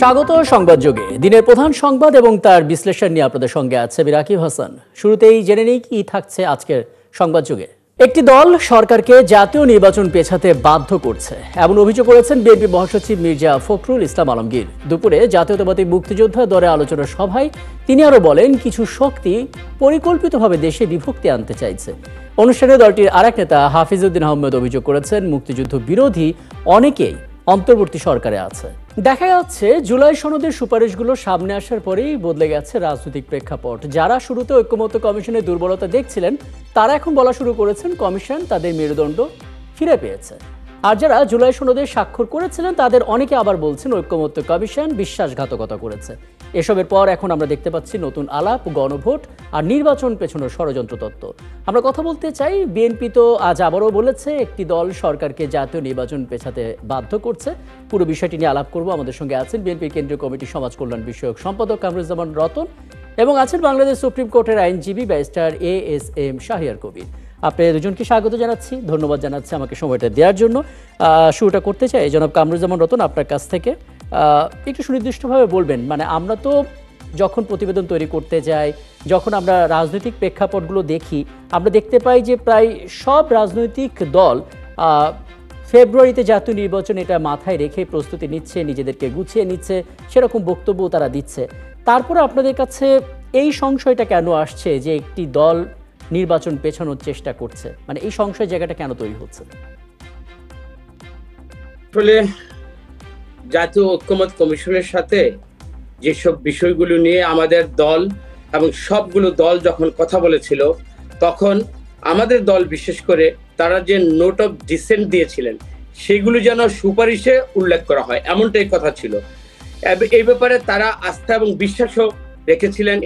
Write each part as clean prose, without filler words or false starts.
স্বাগত সংবাদ যুগে। দিনের প্রধান সংবাদ এবং তার বিশ্লেষণ নিয়ে আপনাদের সঙ্গে আছে রাকিব হাসান। শুরুতেই জেনে নেই কি থাকছে আজকের সংবাদ যুগে। একটি দল সরকারকে জাতীয় নির্বাচন পেছাতে বাধ্য করছে এমন অভিযোগ করেছেন বিএনপি মহাসচিব মির্জা ফখরুল ইসলাম আলমগীর। দুপুরে জাতীয়তাবাদী মুক্তিযোদ্ধা দলের আলোচনা সভায় তিনি আরো বলেন, কিছু শক্তি পরিকল্পিতভাবে দেশে বিভক্তি আনতে চাইছে। অনুষ্ঠানে দলটির আরেক নেতা হাফিজউদ্দিন আহমেদ অভিযোগ করেছেন, মুক্তিযুদ্ধ বিরোধী অনেকেই অন্তর্বর্তী সরকারে আছে। দেখা যাচ্ছে জুলাই সনদের সুপারিশগুলো সামনে আসার পরেই বদলে গেছে রাজনৈতিক প্রেক্ষাপট। যারা শুরুতে ঐক্যমত্য কমিশনের দুর্বলতা দেখছিলেন, তারা এখন বলা শুরু করেছেন কমিশন তাদের মেরুদণ্ড ফিরে পেয়েছে। আর যারা জুলাই সনদে স্বাক্ষর করেছিলেন, তাদের অনেকে আবার বলছেন ঐক্যমত্য কমিশন বিশ্বাসঘাতকতা করেছে। এসবের পর এখন আমরা দেখতে পাচ্ছি নতুন আলাপ, গণভোট আর নির্বাচন পেছনের ষড়যন্ত্র তত্ত্ব। আমরা কথা বলতে চাই, বিএনপি তো আজ আবারও বলেছে একটি দল সরকারকে জাতীয় নির্বাচন পেছাতে বাধ্য করছে। পুরো বিষয়টি নিয়ে আলাপ করব। আমাদের সঙ্গে আছেন বিএনপির কেন্দ্রীয় কমিটির সমাজ কল্যাণ বিষয়ক সম্পাদক কামরুজ্জামান রতন এবং আছেন বাংলাদেশ সুপ্রিম কোর্টের আইনজীবী ব্যারিস্টার ASM শাহরিয়ার কবির। আপনাদের দুজনকে স্বাগত জানাচ্ছি, ধন্যবাদ জানাচ্ছি আমাকে সময়টা দেওয়ার জন্য। শুরুটা করতে চাই জনাব কামরুজ্জামান রতন, আপনার কাছ থেকে একটু সুনির্দিষ্টভাবে বলবেন, মানে আমরা তো যখন প্রতিবেদন তৈরি করতে যাই, যখন আমরা রাজনৈতিক প্রেক্ষাপটগুলো দেখি, আমরা দেখতে পাই যে প্রায় সব রাজনৈতিক দল ফেব্রুয়ারিতে জাতীয় নির্বাচন এটা মাথায় রেখে প্রস্তুতি নিচ্ছে, নিজেদেরকে গুছিয়ে নিচ্ছে, সেরকম বক্তব্য তারা দিচ্ছে। তারপরে আপনাদের কাছে এই সংশয়টা কেন আসছে যে একটি দল নির্বাচন পেছানোর চেষ্টা করছে? মানে এই সংশয় জায়গাটা কেন তৈরি হচ্ছে? আসলে জাতীয় ঐক্যমত্য কমিশনের সাথে যেসব বিষয়গুলো নিয়ে আমাদের দল এবং সবগুলো দল যখন কথা বলেছিল, তখন আমাদের দল বিশেষ করে তারা যে নোট অফ ডিসেন্ট দিয়েছিলেন, সেগুলো যেন সুপারিশে উল্লেখ করা হয়, এমনটাই কথা ছিল। এই ব্যাপারে তারা আস্থা এবং বিশ্বাসও রেখেছিলেন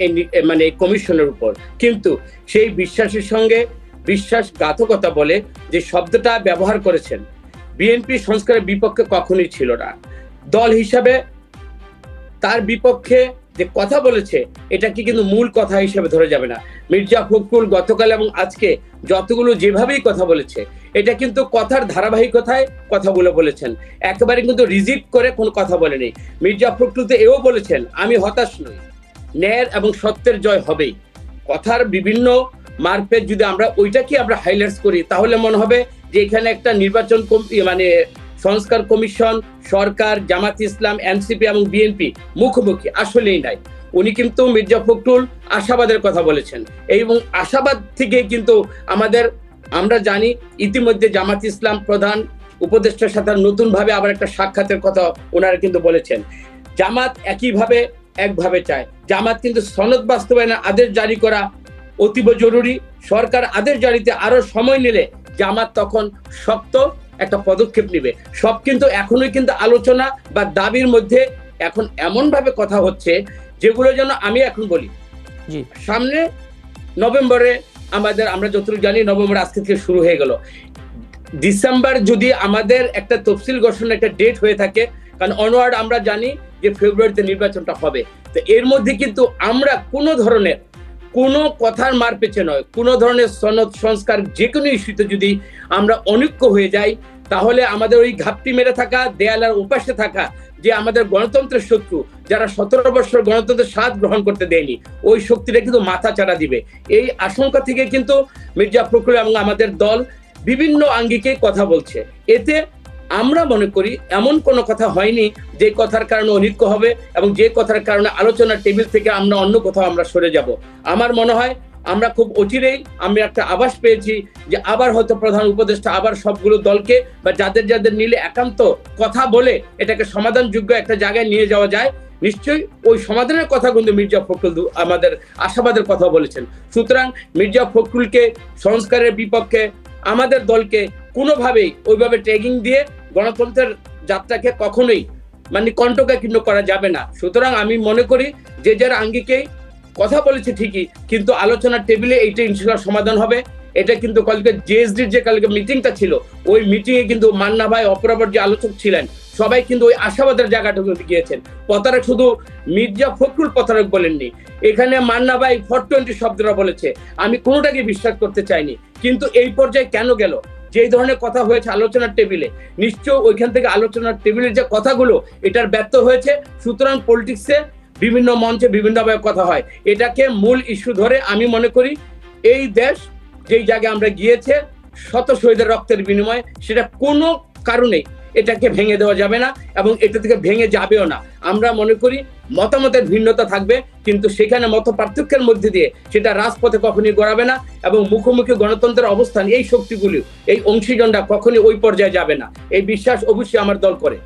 এই কমিশনের উপর। কিন্তু সেই বিশ্বাসের সঙ্গে বিশ্বাসঘাতকতা বলে যে শব্দটা ব্যবহার করেছেন, বিএনপি সংস্কারের বিপক্ষে কখনোই ছিল না। দল হিসাবে তার বিপক্ষে যে কথা বলেছে, এটাকে কিন্তু মূল কথা হিসেবে ধরে যাবে না। মির্জা ফখরুল গতকাল এবং আজকে যতগুলো যেভাবেই কথা বলেছে, এটা কিন্তু কথার ধারাবাহিকতায় কথাগুলো বলেছেন, একেবারে কিন্তু রিজিট করে কোনো কথা বলেনি। মির্জা ফখরুল তো এও বলেছেন, আমি হতাশ নই, ন্যায়ের এবং সত্যের জয় হবেই। কথার বিভিন্ন মারফত যদি আমরা ওইটাকে হাইলাইটস করি, তাহলে মনে হবে যে এখানে একটা নির্বাচন সংস্কার কমিশন, সরকার, জামাত ইসলাম, এনসিপি এবং বিএনপি মুখোমুখি। আসলেই নাই। উনি কিন্তু মির্জা ফখরুল আশাবাদের কথা বলেছেন, এবং আশাবাদ থেকে কিন্তু আমরা জানি ইতিমধ্যে জামাত ইসলাম প্রধান উপদেষ্টার সাথে নতুন ভাবে আবার একটা সাক্ষাতের কথা ওনারা কিন্তু বলেছেন। জামাত একভাবে চায়। জামাত কিন্তু সনদ বাস্তবায়নের আদেশ জারি করা অতীব জরুরি। সরকার আদেশ জারিতে আরো সময় নিলে জামাত তখন শক্ত একটা পদক্ষেপ নিবে। সব কিন্তু এখনোই কিন্তু আলোচনা বা দাবির মধ্যে এখন এমন ভাবে কথা হচ্ছে, যেগুলো যেন আমি এখন বলি সামনে নভেম্বরে আমরা যতটুকু জানি নভেম্বর আজকে থেকে শুরু হয়ে গেল। ডিসেম্বর যদি আমাদের একটা তফসিল ঘোষণার একটা ডেট হয়ে থাকে, কারণ অনওয়ার্ড আমরা জানি যে ফেব্রুয়ারিতে নির্বাচনটা হবে। তো এর মধ্যে কিন্তু আমরা কোনো কথার মার পেছে নয়, কোনো ধরনের সনদ সংস্কার যে কোনো ইস্যুতে যদি আমরা অনৈক্য হয়ে যাই, তাহলে আমাদের ওই ঘাপটি মেরে থাকা, দেয়ালের উপাসে থাকা যে আমাদের গণতন্ত্রের শত্রু, যারা 17 বছর গণতন্ত্রের স্বাদ গ্রহণ করতে দেয়নি, ওই শক্তিটা কিন্তু মাথা চাড়া দিবে। এই আশঙ্কা থেকে কিন্তু মির্জা ফখরুল এবং আমাদের দল বিভিন্ন আঙ্গিকে কথা বলছে। এতে আমরা মনে করি এমন কোনো কথা হয়নি যে কথার কারণে অনৈক্য হবে এবং যে কথার কারণে আলোচনার টেবিল থেকে আমরা অন্য কোথাও সরে যাব। আমার মনে হয় আমরা খুব অচিরেই একটা আভাস পেয়েছি যে আবার হয়তো প্রধান উপদেষ্টা আবার সবগুলো দলকে বা যাদের নিলে একান্ত কথা বলে এটাকে সমাধানযোগ্য একটা জায়গায় নিয়ে যাওয়া যায়। নিশ্চয়ই ওই সমাধানের কথা কিন্তু মির্জা ফখরুল আমাদের আশাবাদের কথা বলেছেন। সুতরাং মির্জা ফখরুলকে সংস্কারের বিপক্ষে আমাদের দলকে কোনোভাবেই ওইভাবে ট্যাগিং দিয়ে গণতন্ত্রের যাত্রাকে কখনোই কণ্ঠকাকীর্ণ করা যাবে না। সুতরাং আমি মনে করি যে যার আঙ্গিকেই কথা বলেছে ঠিকই, কিন্তু আলোচনার টেবিলে এইটা ইনশাআল্লাহ সমাধান হবে। এটা কিন্তু কালকে জেএসডির যে কালকে মিটিংটা ছিল, ওই মিটিং এ কিন্তু মান্না ভাই, অপরাপর যে আলোচক ছিলেন, সবাই কিন্তু ওই আশাবাদের জায়গাটুকু গিয়েছেন। প্রতারক শুধু মির্জা ফখরুল প্রতারক বলেননি, এখানে মান্না ভাই 420 শব্দটা বলেছে। আমি কোনোটাকে বিশ্বাস করতে চাইনি, কিন্তু এই পর্যায়ে কেন গেল? যেই ধরনের কথা হয়েছে আলোচনার টেবিলে, নিশ্চয় ওইখান থেকে আলোচনার টেবিলের যে কথাগুলো এটার ব্যর্থ হয়েছে। সুতরাং পলিটিক্সে বিভিন্ন মঞ্চে বিভিন্নভাবে কথা হয়, এটাকে মূল ইস্যু ধরে আমি মনে করি এই দেশ যেই জায়গায় আমরা গিয়েছে শত শহীদের রক্তের বিনিময়ে, সেটা কোনো কারণেই এটাকে ভেঙে দেওয়া যাবে না এবং এটা থেকে ভেঙে যাবেও না। আমরা মনে করি মতামতের ভিন্নতা থাকবে, কিন্তু সেখানে মত পার্থক্যের মধ্যে দিয়ে সেটা রাজপথে কখনই গড়াবে না এবং মুখোমুখি গণতন্ত্রের অবস্থান এই শক্তিগুলি, এই অংশীজনরা কখনই ওই পর্যায়ে যাবে না, এই বিশ্বাস অবশ্যই আমার দল করে।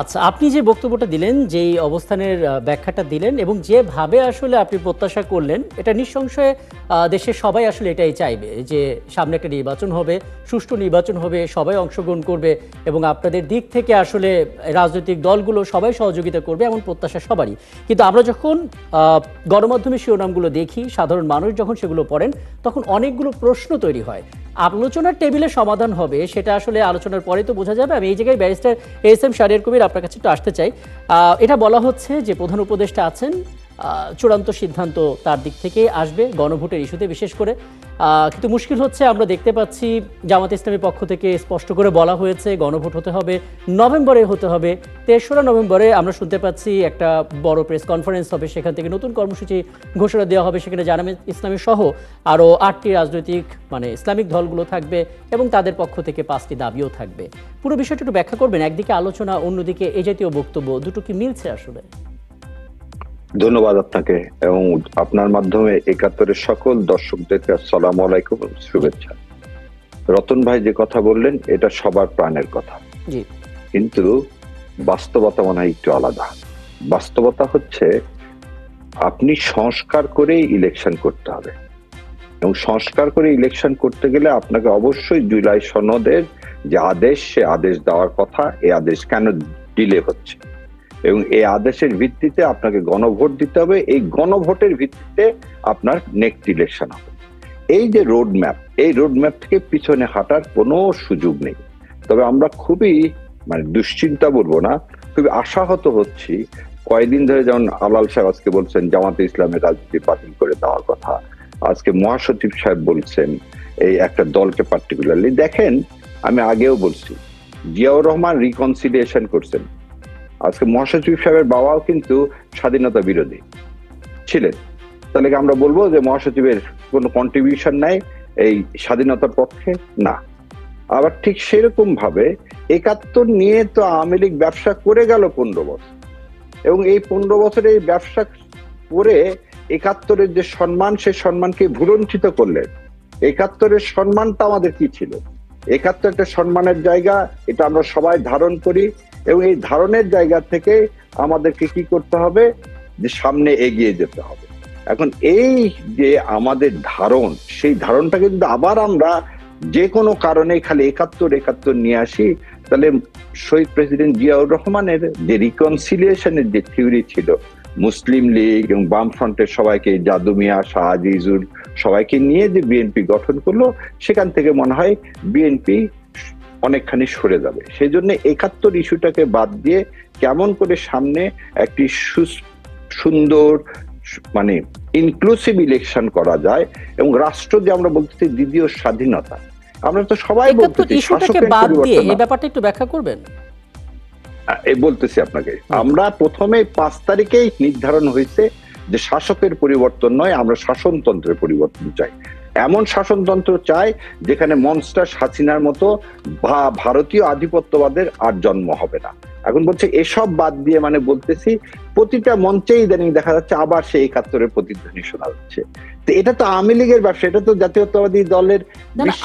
আচ্ছা, আপনি যে বক্তব্যটা দিলেন, যেই অবস্থানের ব্যাখ্যাটা দিলেন এবং যেভাবে আসলে আপনি প্রত্যাশা করলেন, এটা নিঃসংশয়ে দেশের সবাই আসলে এটাই চাইবে যে সামনে একটা নির্বাচন হবে, সুষ্ঠু নির্বাচন হবে, সবাই অংশগ্রহণ করবে এবং আপনাদের দিক থেকে আসলে রাজনৈতিক দলগুলো সবাই সহযোগিতা করবে, এমন প্রত্যাশা সবারই। কিন্তু আমরা যখন গণমাধ্যমের শিরোনামগুলো দেখি, সাধারণ মানুষ যখন সেগুলো পড়েন, তখন অনেকগুলো প্রশ্ন তৈরি হয়। আলোচনার টেবিলে সমাধান হবে সেটা আসলে আলোচনার পরে তো বোঝা যাবে। আমি এই জায়গায় barrister S M Shahriar Kabir আপনার কাছে একটু আসতে চাই। এটা বলা হচ্ছে যে প্রধান উপদেষ্টা আছেন, চূড়ান্ত সিদ্ধান্ত তার দিক থেকে আসবে গণভোটের ইস্যুতে বিশেষ করে। কিন্তু মুশকিল হচ্ছে, আমরা দেখতে পাচ্ছি জামাত ইসলামের পক্ষ থেকে স্পষ্ট করে বলা হয়েছে গণভোট হতে হবে, নভেম্বরে হতে হবে। 3রা নভেম্বরে আমরা শুনতে পাচ্ছি একটা বড় প্রেস কনফারেন্স হবে, সেখান থেকে নতুন কর্মসূচি ঘোষণা দেওয়া হবে, সেখানে জামাত ইসলামী সহ আরও 8টি রাজনৈতিক ইসলামিক দলগুলো থাকবে এবং তাদের পক্ষ থেকে 5টি দাবিও থাকবে। পুরো বিষয়টা একটু ব্যাখ্যা করবেন। একদিকে আলোচনা, অন্যদিকে এই জাতীয় বক্তব্য, দুটো কি মিলছে আসলে? ধন্যবাদ আপনাকে এবং আপনার মাধ্যমে 71-এর সকল দর্শকদেরকে আসসালামু আলাইকুম, শুভেচ্ছা। রতন ভাই যে কথা বললেন এটা সবার প্রাণের কথা, কিন্তু বাস্তবতা মনে হয় একটু আলাদা। বাস্তবতা হচ্ছে আপনি সংস্কার করে ইলেকশন করতে হবে এবং সংস্কার করে ইলেকশন করতে গেলে আপনাকে অবশ্যই জুলাই সনদের যে আদেশ, সে আদেশ দেওয়ার কথা। এই আদেশ কেন ডিলে হচ্ছে এবং এই আদেশের ভিত্তিতে আপনাকে গণভোট দিতে হবে, এই গণভোটের ভিত্তিতে আপনার নেক্সট ইলেকশন হবে। এই যে রোড ম্যাপ, এই রোড ম্যাপ থেকে পিছনে হাঁটার কোনো সুযোগ নেই। তবে আমরা খুবই দুশ্চিন্তা বলবো না, খুবই আশাহত হচ্ছি। কয়েকদিন ধরে যেমন আলাল সাহেব আজকে বলছেন জামাতে ইসলামের রাজনীতি বাতিল করে দেওয়ার কথা, আজকে মহাসচিব সাহেব বলছেন এই একটা দলকে পার্টিকুলারলি। দেখেন, আমি আগেও বলছি জিয়াউর রহমান রিকনসিলিয়েশন করছেন। আজকে মহাসচিব সাহেবের বাবাও কিন্তু স্বাধীনতা বিরোধী ছিলেন। তাহলে কি আমরা বলবো যে মহাসচিবের কোনো কন্ট্রিবিউশন নাই এই স্বাধীনতার পক্ষে? না। আবার ঠিক সেরকম ভাবে 71 নিয়ে তো আওয়ামী লীগ ব্যবসা করে গেল 15 বছর এবং এই 15 বছরে এই ব্যবসা করে 71-এর যে সম্মান, সে সম্মানকে ভুলঞ্চিত করলেন। 71-এর সম্মানটা আমাদের কি ছিল? 71 একটা সম্মানের জায়গা, এটা আমরা সবাই ধারণ করি এবং এই ধারণের জায়গা থেকে আমাদেরকে কি করতে হবে, যে সামনে এগিয়ে যেতে হবে। এখন এই যে আমাদের ধারণ, সেই ধারণটাকে যদি আবার আমরা যে কোনো কারণে খালি 71 নিয়ে আসি, তাহলে শহীদ প্রেসিডেন্ট জিয়াউর রহমানের যে রিকনসিলিয়েশনের যে থিওরি ছিল, মুসলিম লীগ এবং বামফ্রন্টের সবাইকে, জাদু মিয়া, শাহ আজিজুল সবাইকে নিয়ে যে বিএনপি গঠন করলো, সেখান থেকে মনে হয় বিএনপি অনেকখানি সরে যাবে। সেই জন্য 71 ইস্যুটাকে বাদ দিয়ে কেমন করে সামনে একটি সুন্দর ইনক্লুসিভ ইলেকশন করা যায় এবং রাষ্ট্র যে আমরা বলতেছি দ্বিতীয় স্বাধীনতা, আমরা তো সবাই বলতেছি ইস্যুটাকে বাদ দিয়ে এই ব্যাপারটা একটু ব্যাখ্যা করবেন। বলতেছি আপনাকে, আমরা প্রথমে 5 তারিখেই নির্ধারণ হয়েছে যে শাসকের পরিবর্তন নয়, আমরা শাসনতন্ত্রের পরিবর্তন চাই। এমন শাসনতন্ত্র চাই যেখানে মনস্টার হাসিনার মতো ভারতীয় আধিপত্যবাদের আর জন্ম হবে না। এখন বলছে এসব বাদ দিয়ে, বলতেছি প্রতিটা মঞ্চেই ইদানিং দেখা যাচ্ছে আবার সেই 71-এর প্রতিধ্বনি শোনা যাচ্ছে। তো এটা তো আওয়ামী লীগের ব্যবসা, এটা তো জাতীয়তাবাদী দলের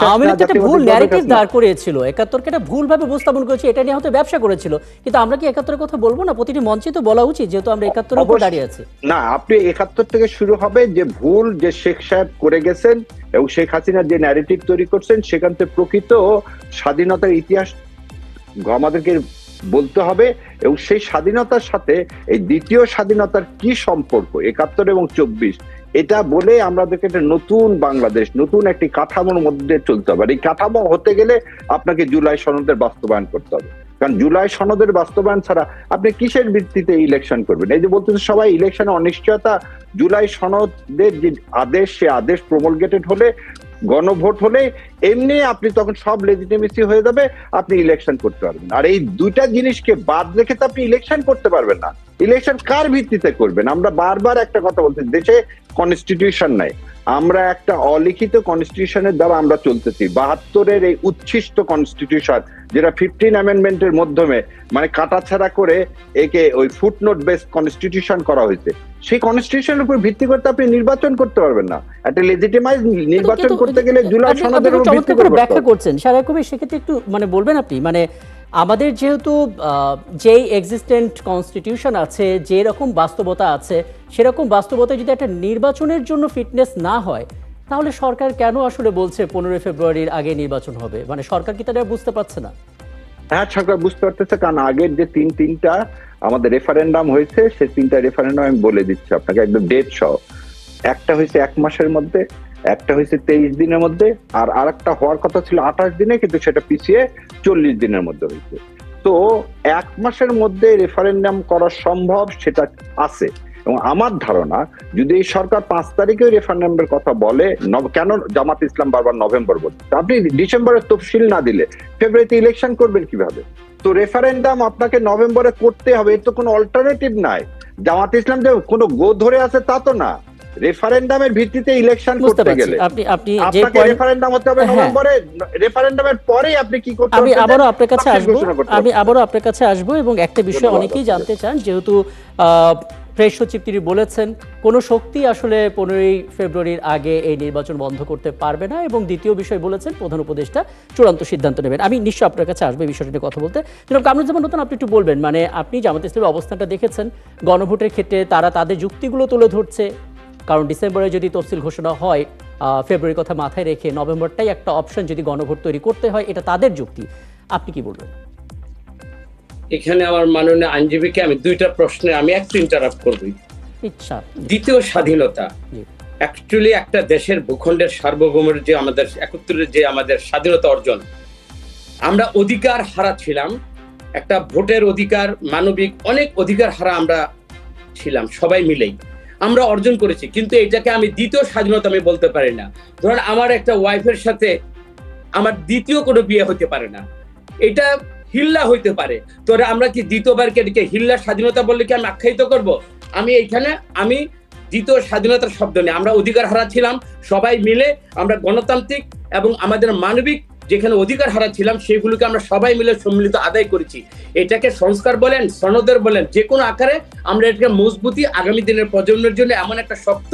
আওয়ামী লীগ একটা ভুল ন্যারেটিভ দাঁড় করিয়েছিল, 71-কে একটা ভুলভাবে উপস্থাপন করেছে, এটা নিয়ে হয়তো ব্যবসা করেছিল। কিন্তু আমরা কি 71-এর কথা বলবো না? প্রতিটি মঞ্চে তো বলা উচিত, যেহেতু আমরা 71-এর উপর দাঁড়িয়ে আছি। না, আপনি 71 থেকে শুরু হবে যে ভুল যে শেখ সাহেব করে গেছেন এবং শেখ হাসিনা যে ন্যারেটিভ তৈরি করছেন, সেখান থেকে প্রকৃত স্বাধীনতার ইতিহাস আমাদেরকে বলতে হবে এবং সেই স্বাধীনতার সাথে এই দ্বিতীয় স্বাধীনতার কি সম্পর্ক 71 এবং 24, এটা বলে আমাদেরকে একটা নতুন বাংলাদেশ, নতুন একটি কাঠামোর মধ্যে চলতে হবে। আর এই কাঠামো হতে গেলে আপনাকে জুলাই সনদের বাস্তবায়ন করতে হবে। কারণ জুলাই সনদের বাস্তবায়ন ছাড়া আপনি কিসের ভিত্তিতে ইলেকশন করবেন? এই যে বলতেছে সবাই ইলেকশনে অনিশ্চয়তা, জুলাই সনদের যে আদেশ, সে আদেশ প্রমুলগেটেড হলে, গণভোট হলে এমনি আপনি তখন সব লেজিটিমেসি হয়ে যাবে, আপনি ইলেকশন করতে পারবেন। আর এই দুইটা জিনিসকে বাদ রেখে তো আপনি ইলেকশন করতে পারবেন না। ইলেকশন কার ভিত্তিতে করবেন? আমরা বারবার একটা কথা বলছি, দেশে কনস্টিটিউশন নাই, আমরা একটা অলিখিত কনস্টিটিউশনের দ্বারা আমরা চলতেছি। 72-এর এই উচ্ছিষ্ট কনস্টিটিউশন, যেটা 15 অ্যামেন্ডমেন্টের মাধ্যমে মানে কাটাছাড়া করে একে ওই ফুটনোট বেসড কনস্টিটিউশন করা হয়েছে, সেই কনস্টিটিউশনের উপর ভিত্তি করতে আপনি নির্বাচন করতে পারবেন না। একটা লেজিটিমাইজ নির্বাচন করতে গেলে জুলাই সনদের উপর ভিত্তি করে ব্যাখ্যা করছেন সারা কবি, সেক্ষেত্রে একটু মানে বলবেন আপনি, মানে আমাদের যেহেতু যেই এক্সিস্টেন্ট কনস্টিটিউশন আছে, যে রকম বাস্তবতা আছে, সেরকম বাস্তবতা যদি একটা নির্বাচনের জন্য ফিটনেস না হয়, তাহলে সরকার কেন আসলে বলছে 15 ফেব্রুয়ারির আগে নির্বাচন হবে? মানে সরকার কি তারা বুঝতে পারছে না? হ্যাঁ, সরকার বুঝতে পারতেছে, কারণ আগের যে তিনটা আমাদের রেফারেন্ডাম হয়েছে, সেই 3টা রেফারেন্ডাম আমি বলে দিচ্ছি আপনাকে একদম ডেট সহ। একটা হয়েছে 1 মাসের মধ্যে, একটা হয়েছে 23 দিনের মধ্যে, আর আরেকটা হওয়ার কথা ছিল 28 দিনে, কিন্তু সেটা পিছিয়ে 40 দিনের মধ্যে হয়েছে। তো 1 মাসের মধ্যে রেফারেন্ডাম করা সম্ভব, সেটা আছে। এবং আমার ধারণা, যদি এই সরকার 5 তারিখে রেফারেন্ডামের কথা বলে, কেন জামাত ইসলাম বারবার নভেম্বর বলছে? আপনি ডিসেম্বরের তফসিল না দিলে ফেব্রুয়ারিতে ইলেকশন করবেন কিভাবে? তো রেফারেন্ডাম আপনাকে নভেম্বরে করতে হবে, এর তো কোনো অল্টারনেটিভ নাই। জামাত ইসলাম যে কোনো গো ধরে আছে তা তো না। রেফারেন্ডামের ভিত্তিতে ইলেকশন করতে গেলে আপনাকে রেফারেন্ডাম হতে হবে নভেম্বরে। রেফারেন্ডামের পরেই আপনি কি করতে হবে? আমি আবারও আপনার কাছে আসবো এবং একটা বিষয় অনেকেই জানতে চান, যেহেতু প্রেস সচিব তিনি বলেছেন কোনো শক্তি আসলে 15 ফেব্রুয়ারির আগে এই নির্বাচন বন্ধ করতে পারবে না, এবং দ্বিতীয় বিষয় বলেছেন প্রধান উপদেষ্টা চূড়ান্ত সিদ্ধান্ত নেবেন। আমি নিশ্চয়ই আপনার কাছে আসবো এই বিষয়টি নিয়ে কথা বলতে। জনাব কামরুজ্জামান নতুন, আপনি একটু বলবেন, মানে আপনি জামাত ইসলামের অবস্থানটা দেখেছেন, গণভোটের ক্ষেত্রে তারা তাদের যুক্তিগুলো তুলে ধরছে, কারণ ডিসেম্বরে যদি তফসিল ঘোষণা হয়, ফেব্রুয়ারির কথা মাথায় রেখে নভেম্বরটাই একটা অপশন যদি গণভোট তৈরি করতে হয়, এটা তাদের যুক্তি। আপনি কি বলবেন? এখানে আমার মাননীয় আইনজীবীকে আমি 2টা প্রশ্নে আমি একটু ইন্টারাপ্ট করবো। ইচ্ছা দ্বিতীয় স্বাধীনতা অ্যাকচুয়ালি একটা দেশের ভূখণ্ডের সার্বভৌমের যে আমাদের 71-এর যে আমাদের স্বাধীনতা অর্জন, আমরা অধিকার হারা ছিলাম, একটা ভোটের অধিকার, মানবিক অনেক অধিকার হারা আমরা ছিলাম, সবাই মিলেই আমরা অর্জন করেছি। কিন্তু এটাকে আমি দ্বিতীয় স্বাধীনতা আমি বলতে পারি না। ধরেন আমার একটা ওয়াইফের সাথে আমার দ্বিতীয় কোনো বিয়ে হতে পারে না, এটা হিল্লা হইতে পারে। তো আমরা কি দ্বিতীয়বারকে এটাকে হিল্লা স্বাধীনতা বললে কি আমি আখ্যায়িত করব? আমি দ্বিতীয় স্বাধীনতার শব্দ নেই। আমরা অধিকার হারা ছিলাম সবাই মিলে, আমরা গণতান্ত্রিক এবং আমাদের মানবিক যেখানে অধিকার হারা ছিলাম সেগুলোকে আমরা সবাই মিলে সম্মিলিত আদায় করেছি। এটাকে সংস্কার বলেন, সনদের বলেন, যে কোনো আকারে আমরা এটাকে মজবুতি আগামী দিনের প্রজন্মের জন্য এমন একটা শক্ত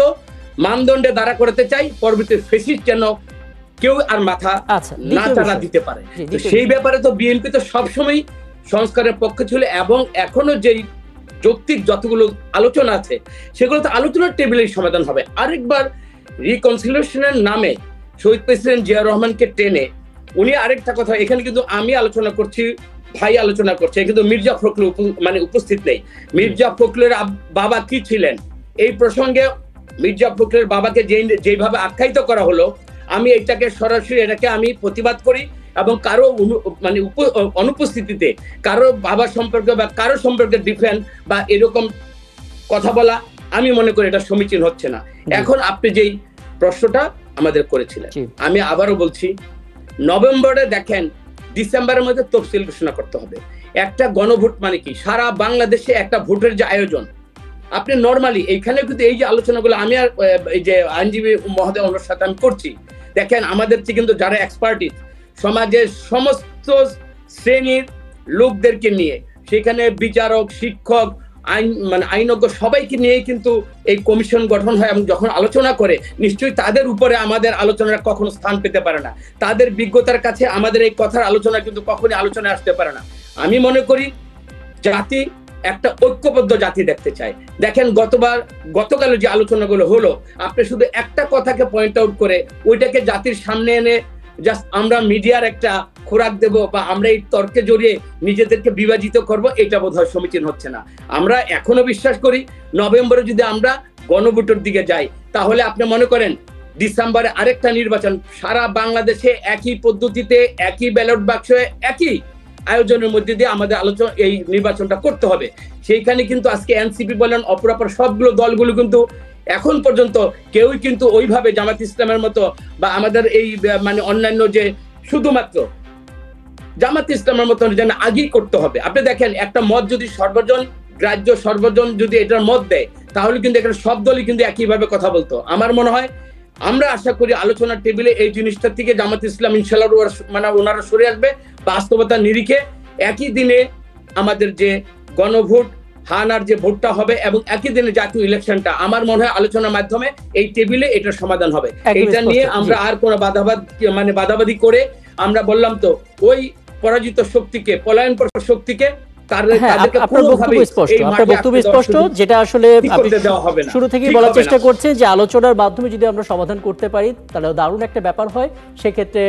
মানদণ্ডে দাঁড়া করতে চাই, পরবর্তী ফেসিস্ট যেন কেউ আর মাথা না টানা দিতে পারে। সেই ব্যাপারে তো বিএনপি তো সবসময় সংস্কারের পক্ষে ছিল, এবং এখনো যেই যৌক্তিক যতগুলো আলোচনা আছে সেগুলো তো আলোচনার টেবিলেই সমাধান হবে। আরেকবার রিকনসিলিয়েশনের নামে শহীদ প্রেসিডেন্ট জিয়া রহমানকে টেনে উনি আরেকটা কথা, এখানে কিন্তু আমি আলোচনা করছি, ভাই আলোচনা করছে, কিন্তু মির্জা ফখরুল মানে উপস্থিত নেই। মির্জা ফখরুলের বাবা কি ছিলেন এই প্রসঙ্গে মির্জা ফখরুলের বাবাকে যেভাবে আখ্যায়িত করা হলো, আমি এটাকে সরাসরি এটাকে আমি প্রতিবাদ করি, এবং কারো মানে অনুপস্থিতিতে কারো বাবা সম্পর্কে বা কারো সম্পর্কে ডিফেন্ড বা এরকম কথা বলা আমি মনে করি এটা সমীচীন হচ্ছে না। এখন আপনি যেই প্রশ্নটা আমাদের করেছিলেন, আমি আবারও বলছি, নভেম্বরে দেখেন ডিসেম্বরের মধ্যে তফসিল ঘোষণা করতে হবে। একটা গণভোট মানে কি? সারা বাংলাদেশে একটা ভোটের যে আয়োজন, আপনি নর্মালি এইখানে কিন্তু এই যে আলোচনাগুলো আমি আর এই যে আইনজীবী মহোদয় ওনার সাথে আমি করছি, দেখেন আমাদের কিন্তু যারা এক্সপার্টিস সমাজের সমস্ত শ্রেণীর লোকদেরকে নিয়ে, সেখানে বিচারক, শিক্ষক, আইনজ্ঞ সবাইকে নিয়ে কিন্তু এই কমিশন গঠন হয়, এবং যখন আলোচনা করে নিশ্চয়ই তাদের উপরে আমাদের আলোচনা কখনো স্থান পেতে পারে না। তাদের বিজ্ঞতার কাছে আমাদের এই কথার আলোচনা কিন্তু কখনোই আলোচনায় আসতে পারে না। আমি মনে করি জাতি একটা ঐক্যবদ্ধ জাতি দেখতে চায়। দেখেন গতকাল যে আলোচনাগুলো হলো, আপনি শুধু একটা কথাকে পয়েন্ট আউট করে ওইটাকে জাতির সামনে এনে জাস্ট আমরা মিডিয়ার একটা খোরাক দেব বা আমরা এই তর্কে জড়িয়ে নিজেদেরকে বিভাজিত করব, এটা বোধহয় সমীচীন হচ্ছে না। আমরা এখনো বিশ্বাস করি নভেম্বরে যদি আমরা গণভোটের দিকে যাই, তাহলে আপনি মনে করেন ডিসেম্বরে আরেকটা নির্বাচন, সারা বাংলাদেশে একই পদ্ধতিতে, একই ব্যালট বাক্সে, একই আয়োজনের মধ্যে দিয়ে আমাদের আলোচনা এই নির্বাচনটা করতে হবে। সেইখানে কিন্তু আজকে এনসিপি বলেন অপরাপর সবগুলো দলগুলো কিন্তু এখন পর্যন্ত কেউই কিন্তু ওইভাবে জামাত ইসলামের মতো বা আমাদের এই মানে অন্যান্য যে শুধুমাত্র জামাত ইসলামের মতো যেন আগেই করতে হবে। আপনি দেখেন একটা মত যদি সর্বজন গ্রাহ্য, সর্বজন যদি এটার মত দেয়, তাহলে কিন্তু এখানে সব দলই কিন্তু একইভাবে কথা বলতো। আমার মনে হয় আমরা আশা করি আলোচনার টেবিলে এই জিনিসটা থেকে জামাত ইসলাম ইনশাল্লাহ মানে ওনারা সরে আসবে। বাস্তবতার নিরিখে একই দিনে আমাদের যে গণভোট হানার যে ভোটটা হবে এবং একই দিনে জাতীয় ইলেকশনটা, আমার মনে হয় আলোচনার মাধ্যমে এই টেবিলে এটার সমাধান হবে। এটা নিয়ে আমরা আর কোনো বাদাবাদি করে আমরা বললাম তো ওই পরাজিত শক্তিকে, পলায়ন শক্তিকে যেটা আসলে শুরু থেকেই বলার চেষ্টা করছে যে আলোচনার মাধ্যমে যদি আমরা সমাধান করতে পারি তাহলে দারুণ একটা ব্যাপার হয়। সেক্ষেত্রে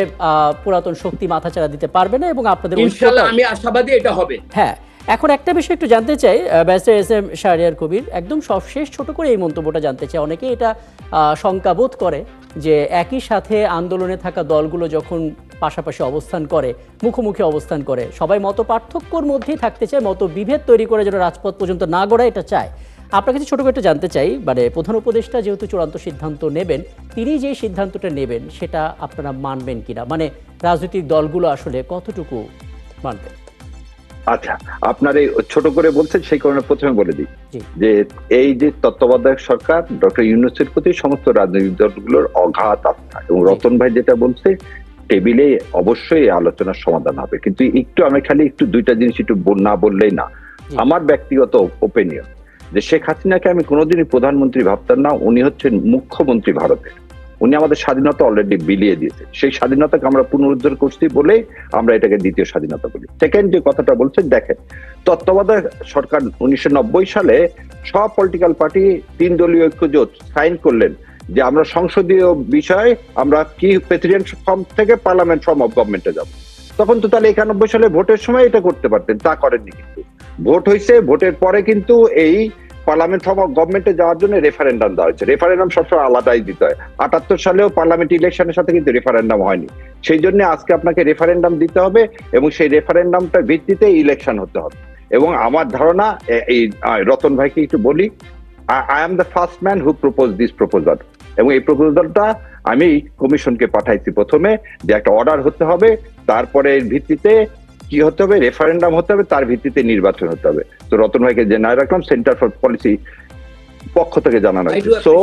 পুরাতন শক্তি মাথাচাড়া দিতে পারবে না এবং আপনাদের ইনশাআল্লাহ আমি আশাবাদী এটা হবে। হ্যাঁ, এখন একটা বিষয় একটু জানতে চাই barrister S M Shahriar Kabir, একদম সবশেষ ছোট করে এই মন্তব্যটা জানতে চাই। অনেকে এটা শঙ্কাবোধ করে যে একই সাথে আন্দোলনে থাকা দলগুলো যখন পাশাপাশি অবস্থান করে, মুখোমুখি অবস্থান করে, সবাই মত পার্থক্যর মধ্যেই থাকতে চায়, মত বিভেদ তৈরি করে যেন রাজপথ পর্যন্ত না গড়ায় এটা চায়। আপনার কাছে ছোট করে একটু জানতে চাই, মানে প্রধান উপদেষ্টা যেহেতু চূড়ান্ত সিদ্ধান্ত নেবেন, তিনি যে সিদ্ধান্তটা নেবেন সেটা আপনারা মানবেন কিনা, মানে রাজনৈতিক দলগুলো আসলে কতটুকু মানবেন? আচ্ছা, আপনার এই ছোট করে বলছেন সেই কারণে প্রথমে বলে দিই যে এই যে তত্ত্বাবধায়ক সরকার ডক্টর ইউনূসের প্রতি সমস্ত রাজনৈতিক দলগুলোর অগাধ আস্থা, এবং রতন ভাই যেটা বলছে টেবিলে অবশ্যই আলোচনার সমাধান হবে। কিন্তু আমি খালি একটু দুইটা জিনিস একটু না বললেই না। আমার ব্যক্তিগত ওপিনিয়ন যে শেখ হাসিনাকে আমি কোনোদিনই প্রধানমন্ত্রী ভাবতাম না। উনি হচ্ছেন মুখ্যমন্ত্রী ভারতের। উনি আমাদের স্বাধীনতা অলরেডি বিলিয়ে দিয়েছে। সেই স্বাধীনতাকে আমরা পুনরুদ্ধার করছি বলে আমরা এটাকে দ্বিতীয় স্বাধীনতা বলি। সেকেন্ড যে কথাটা বলছেন, দেখেন তত্ত্বাবধায়ক সরকার 1990 সালে সব পলিটিক্যাল পার্টি 3 দলীয় ঐক্যজোট সাইন করলেন যে আমরা সংসদীয় বিষয়ে আমরা কি প্রেসিডেন্ট ফর্ম থেকে পার্লামেন্ট ফর্ম অফ গভর্নমেন্টে যাব। তখন তো তাহলে 91 সালে ভোটের সময় এটা করতে পারতেন, তা করেননি। কিন্তু ভোট হয়েছে, ভোটের পরে কিন্তু এই পার্লামেন্ট ফর্ম অফ গভর্নমেন্টে যাওয়ার জন্য রেফারেন্ডাম দেওয়া হয়েছে। রেফারেন্ডাম সবসময় আলাদাই দিতে হয়। 78 সালেও পার্লামেন্ট ইলেকশনের সাথে কিন্তু রেফারেন্ডাম হয়নি। সেই জন্য আজকে আপনাকে রেফারেন্ডাম দিতে হবে এবং সেই রেফারেন্ডামটার ভিত্তিতে ইলেকশন হতে হবে। এবং আমার ধারণা, এই রতন ভাইকে একটু বলি, I am the first man who propose this proposal. এবং এই প্রপোজালটা আমি কমিশনকে পাঠাইছি প্রথমে, যে একটা অর্ডার হতে হবে, তারপরে এর ভিত্তিতে কি হতে হবে, রেফারেন্ডাম হতে হবে, তার ভিত্তিতে নির্বাচন হতে হবে। তো রতন ভাইকে জানাই রাখলাম, সেন্টার ফর পলিসি পক্ষ থেকে জানানো হয়েছে। তো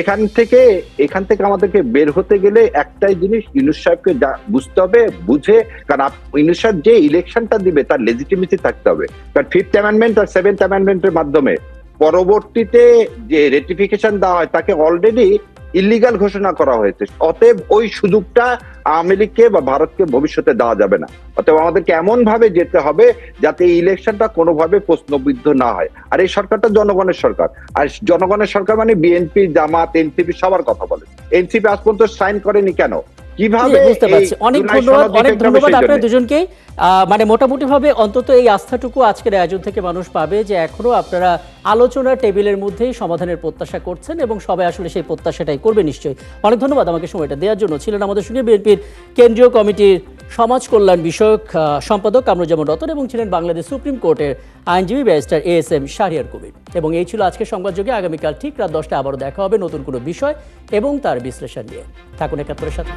এখান থেকে আমাদেরকে বের হতে গেলে একটাই জিনিস ইউনূস সাহেবকে বুঝতে হবে, বুঝে, কারণ ইউনূস সাহেব যে ইলেকশনটা দিবে তার লেজিটিমেসি থাকতে হবে। কারণ 5th অ্যামেন্ডমেন্ট আর 7th অ্যামেন্ডমেন্টের মাধ্যমে পরবর্তীতে যে রেটিফিকেশন দেওয়া হয় তাকে অলরেডি ইলিগাল ঘোষণা করা হয়েছে। অতএব ওই সুযোগটা আওয়ামী লীগকে বা ভারতকে ভবিষ্যতে দেওয়া যাবে না। অতএব আমাদেরকে এমন ভাবে যেতে হবে যাতে এই ইলেকশনটা কোনোভাবে প্রশ্নবিদ্ধ না হয়। আর এই সরকারটা জনগণের সরকার, আর জনগণের সরকার মানে বিএনপি, জামাত, এনসিপি সবার কথা বলে। এনসিপি আজ পর্যন্ত সাইন করেনি কেন? বুঝতে পারছি। অনেক ধন্যবাদ আপনাদের দুজনকেই। মানে মোটামুটি ভাবে অন্তত এই আস্থাটুকু আজকের আয়োজন থেকে মানুষ পাবে যে এখনো আপনারা আলোচনার টেবিলের মধ্যেই সমাধানের প্রত্যাশা করছেন এবং সবাই আসলে সেই প্রত্যাশাটাই করবে নিশ্চয়ই। অনেক ধন্যবাদ আমাকে সময়টা দেওয়ার জন্য। ছিলেন আমাদের সঙ্গে বিএনপির কেন্দ্রীয় কমিটির সমাজ কল্যাণ বিষয়ক সম্পাদক কামরুজ্জামান রতন এবং ছিলেন বাংলাদেশ সুপ্রিম কোর্টের আইনজীবী barrister S M Shahriar Kabir. এবং এই ছিল আজকের সংবাদযোগে। আগামীকাল ঠিক রাত 10টায় আবারও দেখা হবে নতুন কোনো বিষয় এবং তার বিশ্লেষণ নিয়ে। থাকুন একাত্তরের সাথে।